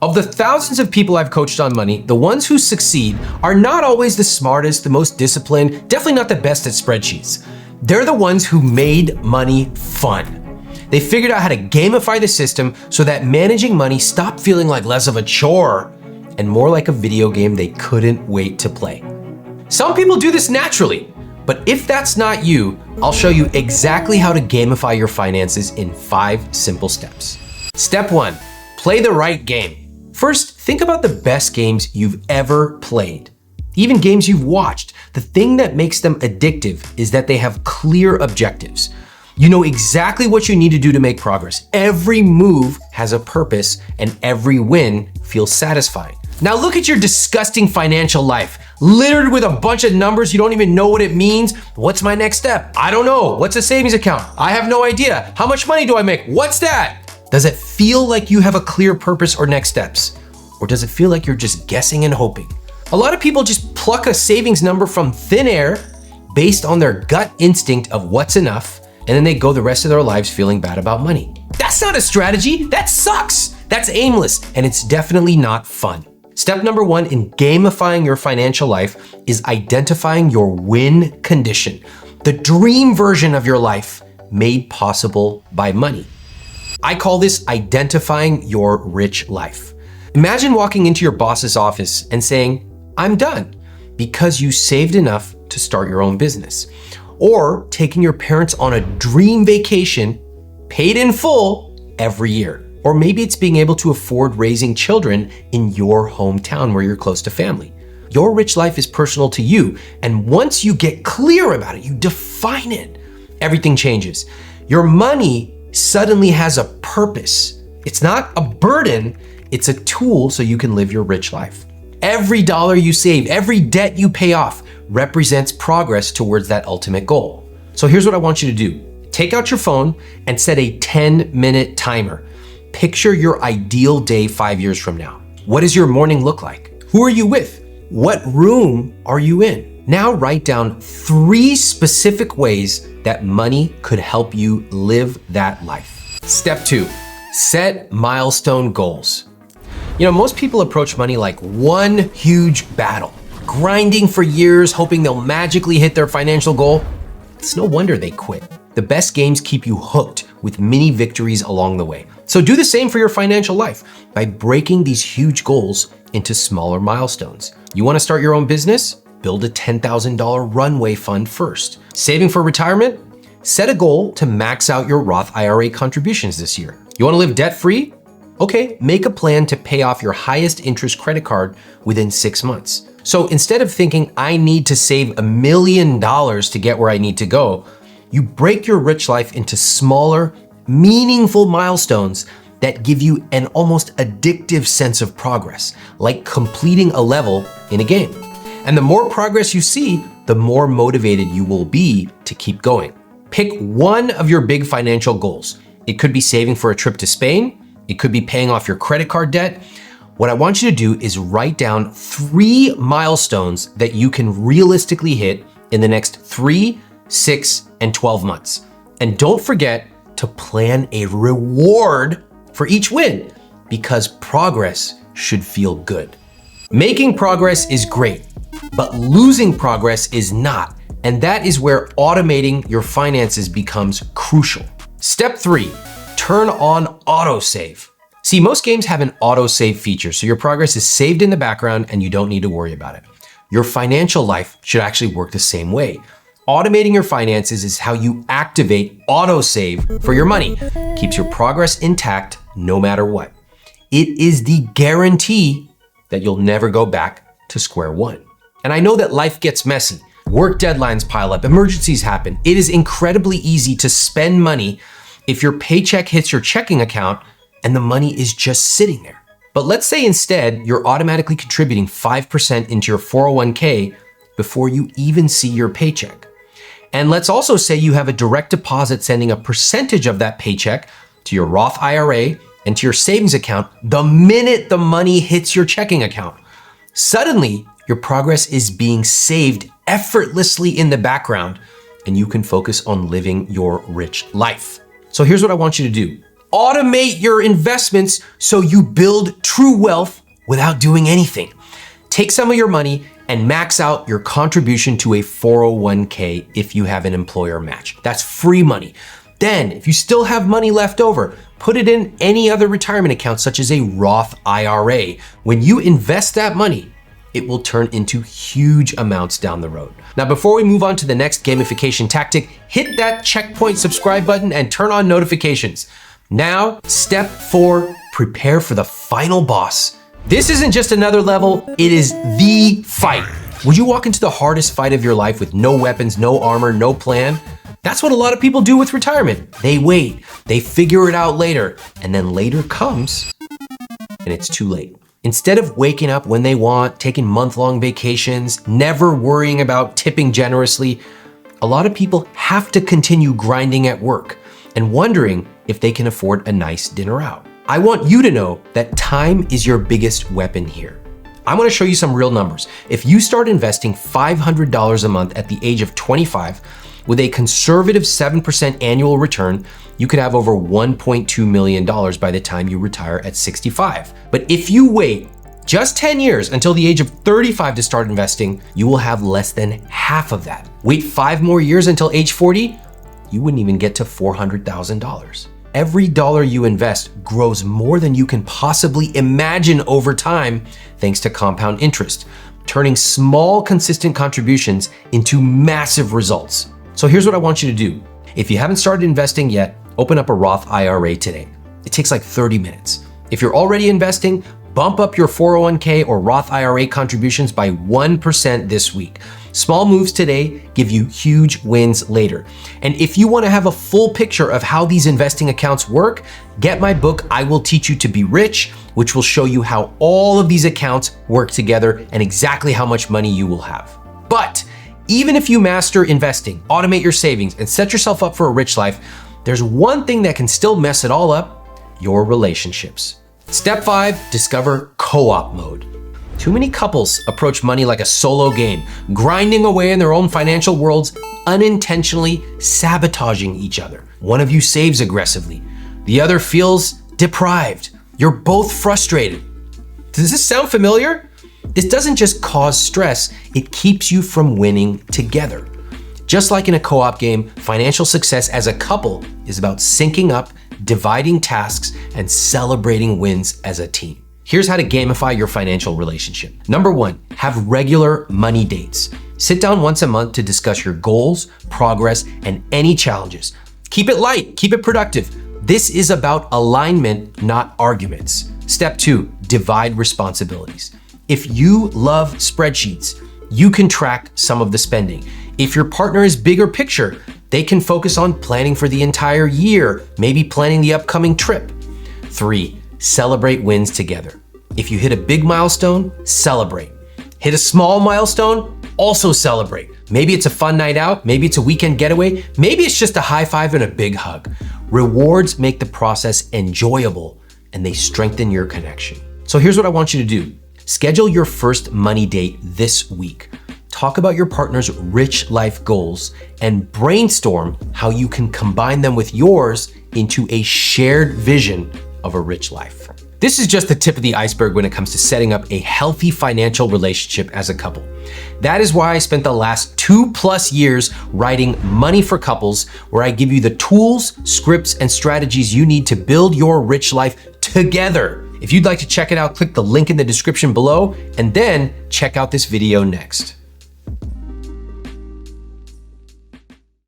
Of the thousands of people I've coached on money, the ones who succeed are not always the smartest, the most disciplined, definitely not the best at spreadsheets. They're the ones who made money fun. They figured out how to gamify the system so that managing money stopped feeling like less of a chore and more like a video game they couldn't wait to play. Some people do this naturally, but if that's not you, I'll show you exactly how to gamify your finances in 5 simple steps. Step 1, play the right game. First, think about the best games you've ever played. Even games you've watched. The thing that makes them addictive is that they have clear objectives. You know exactly what you need to do to make progress. Every move has a purpose and every win feels satisfying. Now look at your disgusting financial life, littered with a bunch of numbers you don't even know what it means. What's my next step? I don't know. What's a savings account? I have no idea. How much money do I make? What's that? Does it feel like you have a clear purpose or next steps? Or does it feel like you're just guessing and hoping? A lot of people just pluck a savings number from thin air based on their gut instinct of what's enough, and then they go the rest of their lives feeling bad about money. That's not a strategy. That sucks. That's aimless, and it's definitely not fun. Step number 1 in gamifying your financial life is identifying your win condition, the dream version of your life made possible by money. I call this identifying your rich life. Imagine walking into your boss's office and saying, "I'm done," because you saved enough to start your own business. Or taking your parents on a dream vacation, paid in full, every year. Or maybe it's being able to afford raising children in your hometown where you're close to family. Your rich life is personal to you, and once you get clear about it, you define it, everything changes. Your money suddenly has a purpose. It's not a burden, it's a tool so you can live your rich life. Every dollar you save, every debt you pay off represents progress towards that ultimate goal. So here's what I want you to do. Take out your phone and set a 10-minute timer. Picture your ideal day 5 years from now. What does your morning look like? Who are you with? What room are you in? Now write down 3 specific ways that money could help you live that life. Step 2, set milestone goals. You know, most people approach money like one huge battle, grinding for years, hoping they'll magically hit their financial goal. It's no wonder they quit. The best games keep you hooked with mini victories along the way. So do the same for your financial life by breaking these huge goals into smaller milestones. You want to start your own business? Build a $10,000 runway fund first. Saving for retirement? Set a goal to max out your Roth IRA contributions this year. You want to live debt-free? Okay, make a plan to pay off your highest interest credit card within 6 months. So instead of thinking, I need to save $1 million to get where I need to go, you break your rich life into smaller, meaningful milestones that give you an almost addictive sense of progress, like completing a level in a game. And the more progress you see, the more motivated you will be to keep going. Pick one of your big financial goals. It could be saving for a trip to Spain. It could be paying off your credit card debt. What I want you to do is write down 3 milestones that you can realistically hit in the next 3, 6, and 12 months. And don't forget to plan a reward for each win, because progress should feel good. Making progress is great, but losing progress is not. And that is where automating your finances becomes crucial. Step 3, turn on autosave. See, most games have an autosave feature, so your progress is saved in the background and you don't need to worry about it. Your financial life should actually work the same way. Automating your finances is how you activate autosave for your money. Keeps your progress intact no matter what. It is the guarantee that you'll never go back to square one. And I know that life gets messy. Work deadlines pile up, emergencies happen. It is incredibly easy to spend money if your paycheck hits your checking account and the money is just sitting there. But let's say instead you're automatically contributing 5% into your 401k before you even see your paycheck. And let's also say you have a direct deposit sending a percentage of that paycheck to your Roth IRA and to your savings account the minute the money hits your checking account. Suddenly, your progress is being saved effortlessly in the background, and you can focus on living your rich life. So here's what I want you to do. Automate your investments so you build true wealth without doing anything. Take some of your money and max out your contribution to a 401k if you have an employer match. That's free money. Then, if you still have money left over, put it in any other retirement account, such as a Roth IRA. When you invest that money, it will turn into huge amounts down the road. Now, before we move on to the next gamification tactic, hit that checkpoint subscribe button and turn on notifications. Now, step 4, prepare for the final boss. This isn't just another level, it is the fight. Would you walk into the hardest fight of your life with no weapons, no armor, no plan? That's what a lot of people do with retirement. They wait, they figure it out later, and then later comes, and it's too late. Instead of waking up when they want, taking month-long vacations, never worrying about tipping generously, a lot of people have to continue grinding at work and wondering if they can afford a nice dinner out. I want you to know that time is your biggest weapon here. I'm gonna show you some real numbers. If you start investing $500 a month at the age of 25, with a conservative 7% annual return, you could have over $1.2 million by the time you retire at 65. But if you wait just 10 years until the age of 35 to start investing, you will have less than half of that. Wait 5 more years until age 40, you wouldn't even get to $400,000. Every dollar you invest grows more than you can possibly imagine over time, thanks to compound interest, turning small, consistent contributions into massive results. So here's what I want you to do. If you haven't started investing yet, open up a Roth IRA today. It takes like 30 minutes. If you're already investing, bump up your 401k or Roth IRA contributions by 1% this week. Small moves today give you huge wins later. And if you want to have a full picture of how these investing accounts work, get my book, I Will Teach You to Be Rich, which will show you how all of these accounts work together and exactly how much money you will have. But even if you master investing, automate your savings, and set yourself up for a rich life, there's one thing that can still mess it all up: your relationships. Step 5, discover co-op mode. Too many couples approach money like a solo game, grinding away in their own financial worlds, unintentionally sabotaging each other. One of you saves aggressively, the other feels deprived. You're both frustrated. Does this sound familiar? This doesn't just cause stress, it keeps you from winning together. Just like in a co-op game, financial success as a couple is about syncing up, dividing tasks, and celebrating wins as a team. Here's how to gamify your financial relationship. Number 1, have regular money dates. Sit down once a month to discuss your goals, progress, and any challenges. Keep it light, keep it productive. This is about alignment, not arguments. Step 2, divide responsibilities. If you love spreadsheets, you can track some of the spending. If your partner is bigger picture, they can focus on planning for the entire year, maybe planning the upcoming trip. 3, celebrate wins together. If you hit a big milestone, celebrate. Hit a small milestone, also celebrate. Maybe it's a fun night out, maybe it's a weekend getaway, maybe it's just a high five and a big hug. Rewards make the process enjoyable and they strengthen your connection. So here's what I want you to do. Schedule your first money date this week. Talk about your partner's rich life goals and brainstorm how you can combine them with yours into a shared vision of a rich life. This is just the tip of the iceberg when it comes to setting up a healthy financial relationship as a couple. That is why I spent the last 2+ years writing Money for Couples, where I give you the tools, scripts, and strategies you need to build your rich life together. If you'd like to check it out, click the link in the description below, and then check out this video next.